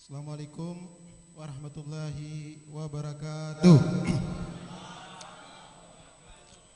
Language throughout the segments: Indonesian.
Assalamualaikum warahmatullahi wabarakatuh.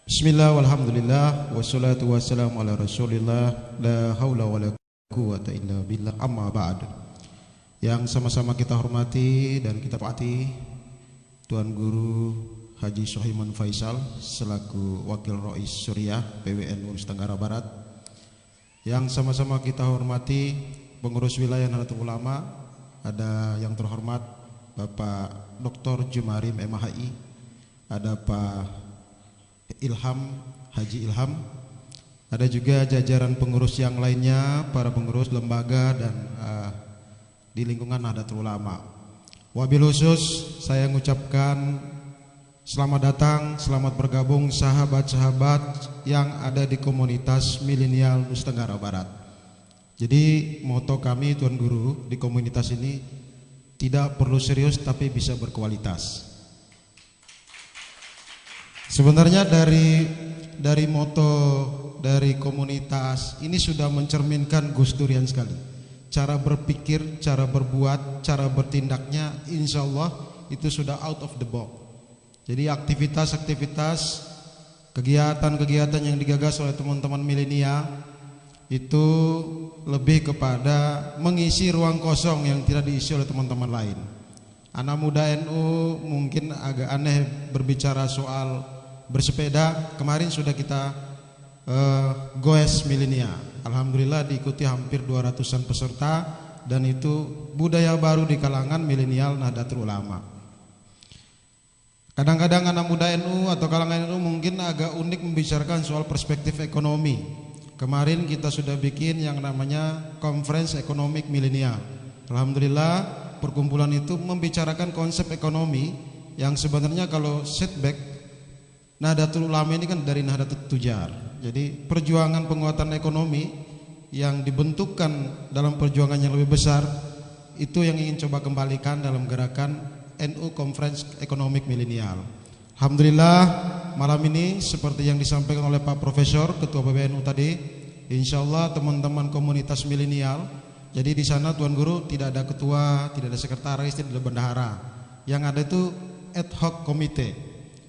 Bismillah walhamdulillah wassalatu wassalamu ala rasulillah la haula wala quwata illa billah amma ba'd. Yang sama-sama kita hormati dan kita taati Tuan Guru Haji Sohiman Faisal selaku Wakil Rois Suriah PWNU Nusa Tenggara Barat. Yang sama-sama kita hormati pengurus wilayah Nahdlatul Ulama, ada yang terhormat Bapak Dr. Jumarim MHI, ada Pak Ilham, Haji Ilham, ada juga jajaran pengurus yang lainnya, para pengurus lembaga dan di lingkungan Nahdlatul Ulama. Wabil khusus saya mengucapkan selamat datang, selamat bergabung sahabat-sahabat yang ada di komunitas milenial Nusa Tenggara Barat. Jadi moto kami Tuan Guru di komunitas ini tidak perlu serius tapi bisa berkualitas. Sebenarnya dari moto dari komunitas ini sudah mencerminkan Gus Durian sekali. Cara berpikir, cara berbuat, cara bertindaknya insya Allah itu sudah out of the box. Jadi aktivitas-aktivitas, kegiatan-kegiatan yang digagas oleh teman-teman milenial itu lebih kepada mengisi ruang kosong yang tidak diisi oleh teman-teman lain. Anak muda NU mungkin agak aneh berbicara soal bersepeda. Kemarin sudah kita goes milenial. Alhamdulillah diikuti hampir 200-an peserta dan itu budaya baru di kalangan milenial Nahdlatul Ulama. Kadang-kadang anak muda NU atau kalangan NU mungkin agak unik membicarakan soal perspektif ekonomi. Kemarin kita sudah bikin yang namanya Conference Economic Milenial. Alhamdulillah perkumpulan itu membicarakan konsep ekonomi yang sebenarnya kalau setback Nahdlatul Ulama ini kan dari Nahdlatul Tujar. Jadi perjuangan penguatan ekonomi yang dibentukkan dalam perjuangan yang lebih besar itu yang ingin coba kembalikan dalam gerakan NU Conference Economic Milenial. Alhamdulillah malam ini seperti yang disampaikan oleh Pak Profesor Ketua PBNU tadi, insya Allah teman-teman komunitas milenial. Jadi di sana Tuan Guru tidak ada ketua, tidak ada sekretaris, tidak ada bendahara. Yang ada itu ad hoc komite.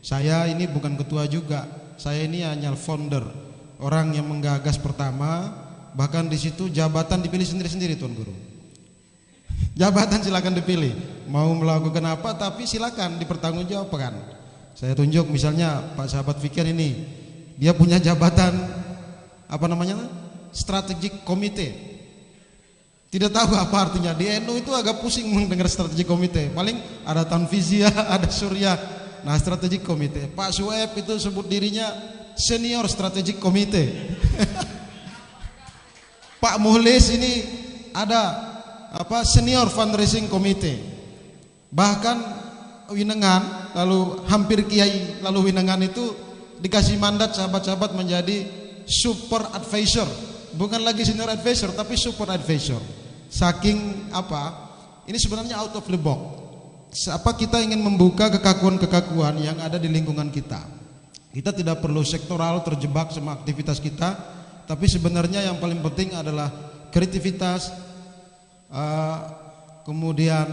Saya ini bukan ketua juga, saya ini hanya founder, orang yang menggagas pertama. Bahkan di situ jabatan dipilih sendiri-sendiri Tuan Guru. Jabatan silakan dipilih, mau melakukan apa tapi silakan dipertanggungjawabkan. Saya tunjuk misalnya Pak sahabat Fikir ini, dia punya jabatan apa namanya? Strategic Committee. Tidak tahu apa artinya. Di NU itu agak pusing mendengar Strategic Committee. Paling ada Tanfizia, ada Surya. Nah, Strategic Committee. Pak Sueb itu sebut dirinya Senior Strategic Committee. Pak Muhlis ini ada apa? Senior Fundraising Committee. Bahkan Winengan, lalu hampir kiai, lalu Winengan itu dikasih mandat sahabat-sahabat menjadi super advisor, bukan lagi senior advisor tapi super advisor. Saking apa? Ini sebenarnya out of the box. Apa kita ingin membuka kekakuan-kekakuan yang ada di lingkungan kita. Kita tidak perlu sektoral terjebak sama aktivitas kita, tapi sebenarnya yang paling penting adalah kreativitas, kemudian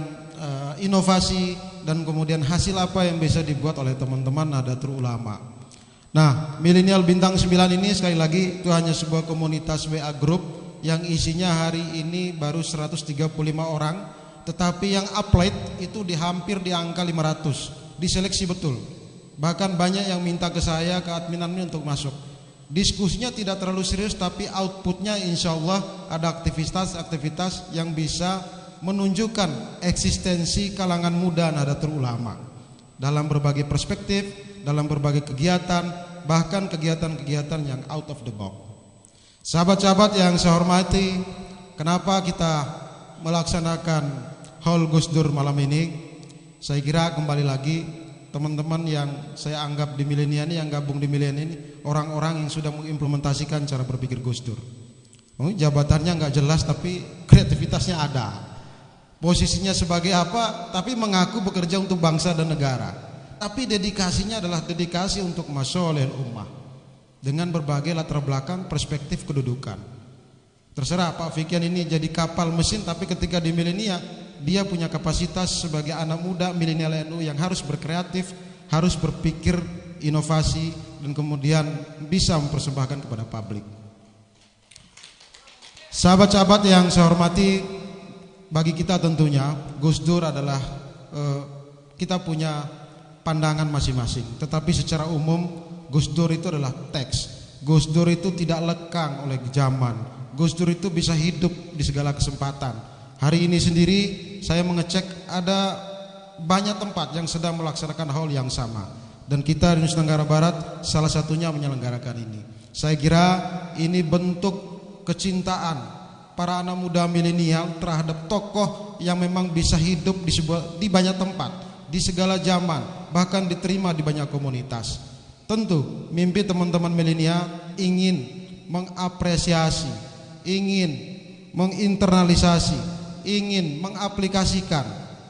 inovasi, dan kemudian hasil apa yang bisa dibuat oleh teman-teman Nahdlatul Ulama. Nah, Milenial Bintang 9 ini sekali lagi itu hanya sebuah komunitas WA group yang isinya hari ini baru 135 orang, tetapi yang upload itu hampir di angka 500, diseleksi betul. Bahkan banyak yang minta ke saya, ke adminan ini untuk masuk. Diskusinya tidak terlalu serius tapi outputnya insya Allah ada aktivitas-aktivitas yang bisa menunjukkan eksistensi kalangan muda Nahdlatul Ulama dalam berbagai perspektif, dalam berbagai kegiatan, bahkan kegiatan-kegiatan yang out of the box. Sahabat-sahabat yang saya hormati, kenapa kita melaksanakan Haul Gus Dur malam ini? Saya kira kembali lagi teman-teman yang saya anggap di milenial ini, yang gabung di milenial ini, orang-orang yang sudah mengimplementasikan cara berpikir Gus Dur. Jabatannya nggak jelas tapi kreativitasnya ada. Posisinya sebagai apa, tapi mengaku bekerja untuk bangsa dan negara. Tapi dedikasinya adalah dedikasi untuk masyaallah ummah dengan berbagai latar belakang perspektif kedudukan. Terserah Pak Fikian ini jadi kapal mesin, tapi ketika di milenial dia punya kapasitas sebagai anak muda milenial NU yang harus berkreatif, harus berpikir inovasi, dan kemudian bisa mempersembahkan kepada publik. Sahabat-sahabat yang saya hormati, bagi kita tentunya Gus Dur adalah kita punya pandangan masing-masing. Tetapi secara umum Gus Dur itu adalah teks. Gus Dur itu tidak lekang oleh zaman. Gus Dur itu bisa hidup di segala kesempatan. Hari ini sendiri saya mengecek ada banyak tempat yang sedang melaksanakan hal yang sama. Dan kita di Nusa Tenggara Barat salah satunya menyelenggarakan ini. Saya kira ini bentuk kecintaan para anak muda milenial terhadap tokoh yang memang bisa hidup di banyak tempat, di segala zaman, bahkan diterima di banyak komunitas. Tentu mimpi teman-teman milenial ingin mengapresiasi, ingin menginternalisasi, ingin mengaplikasikan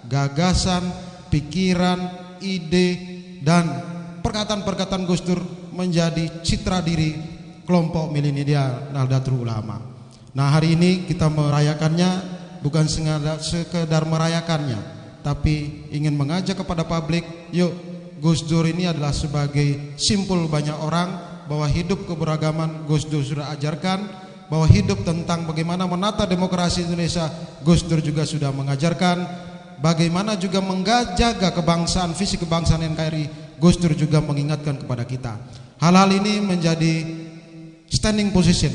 gagasan, pikiran, ide, dan perkataan-perkataan Gus Dur menjadi citra diri kelompok milenial Nahdlatul Ulama. Nah, hari ini kita merayakannya bukan sekedar merayakannya, tapi ingin mengajak kepada publik, yuk, Gus Dur ini adalah sebagai simpul banyak orang bahwa hidup keberagaman Gus Dur sudah ajarkan, bahwa hidup tentang bagaimana menata demokrasi Indonesia Gus Dur juga sudah mengajarkan, bagaimana juga menjaga kebangsaan, visi kebangsaan NKRI Gus Dur juga mengingatkan kepada kita. Hal-hal ini menjadi standing position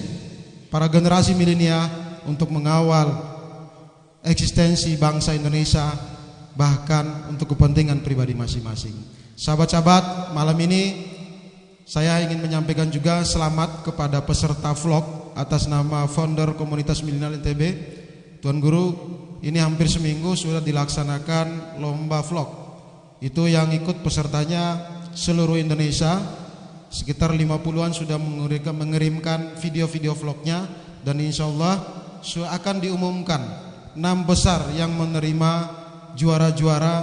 para generasi milenial untuk mengawal eksistensi bangsa Indonesia, bahkan untuk kepentingan pribadi masing-masing. Sahabat-sahabat, malam ini saya ingin menyampaikan juga selamat kepada peserta vlog atas nama founder komunitas milenial NTB. Tuan Guru, ini hampir seminggu sudah dilaksanakan lomba vlog. Itu yang ikut pesertanya seluruh Indonesia, sekitar 50-an sudah mengirimkan video-video vlognya, dan insya Allah akan diumumkan 6 besar yang menerima juara-juara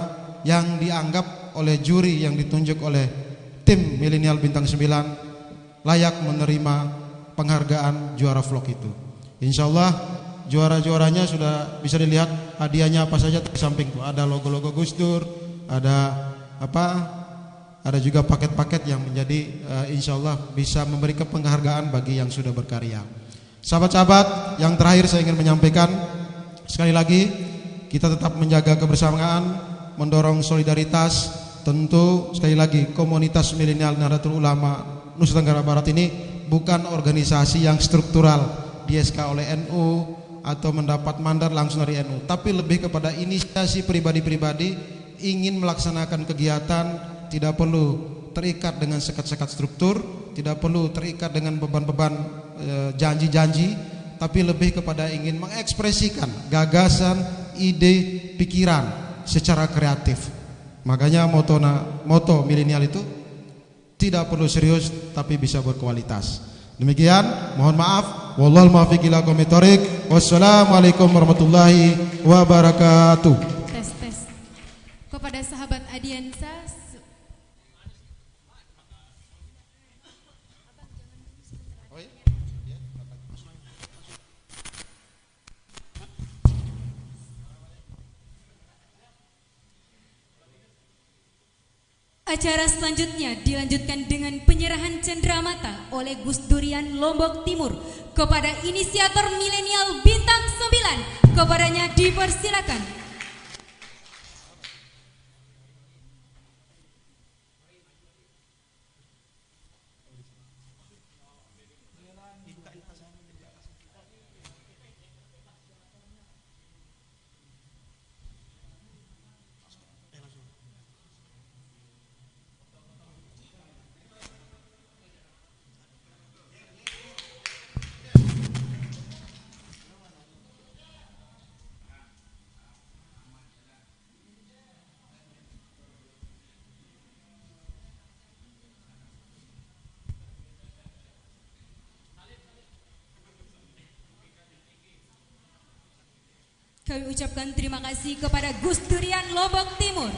yang dianggap oleh juri yang ditunjuk oleh tim Milenial Bintang 9 layak menerima penghargaan juara vlog itu. Insya Allah juara-juaranya sudah bisa dilihat hadiahnya apa saja. Di samping tuh ada logo-logo Gus Dur, ada juga paket-paket yang menjadi insya Allah bisa memberikan penghargaan bagi yang sudah berkarya. Sahabat-sahabat, yang terakhir saya ingin menyampaikan sekali lagi, kita tetap menjaga kebersamaan, mendorong solidaritas. Tentu sekali lagi, komunitas milenial Nahdlatul Ulama Nusa Tenggara Barat ini bukan organisasi yang struktural di SK oleh NU atau mendapat mandat langsung dari NU, tapi lebih kepada inisiasi pribadi-pribadi ingin melaksanakan kegiatan, tidak perlu terikat dengan sekat-sekat struktur, tidak perlu terikat dengan beban-beban janji-janji, tapi lebih kepada ingin mengekspresikan gagasan, ide, pikiran secara kreatif. Makanya moto milenial itu tidak perlu serius tapi bisa berkualitas. Demikian, mohon maaf. Wallahul muwaffiq ila aqwamit thoriq. Wassalamualaikum warahmatullahi wabarakatuh. Tes. Kepada sahabat Adiansa, acara selanjutnya dilanjutkan dengan penyerahan cenderamata oleh Gus Durian Lombok Timur kepada inisiator milenial Bintang 9. Kepadanya dipersilakan. Kami ucapkan terima kasih kepada Gus Durian Lombok Timur.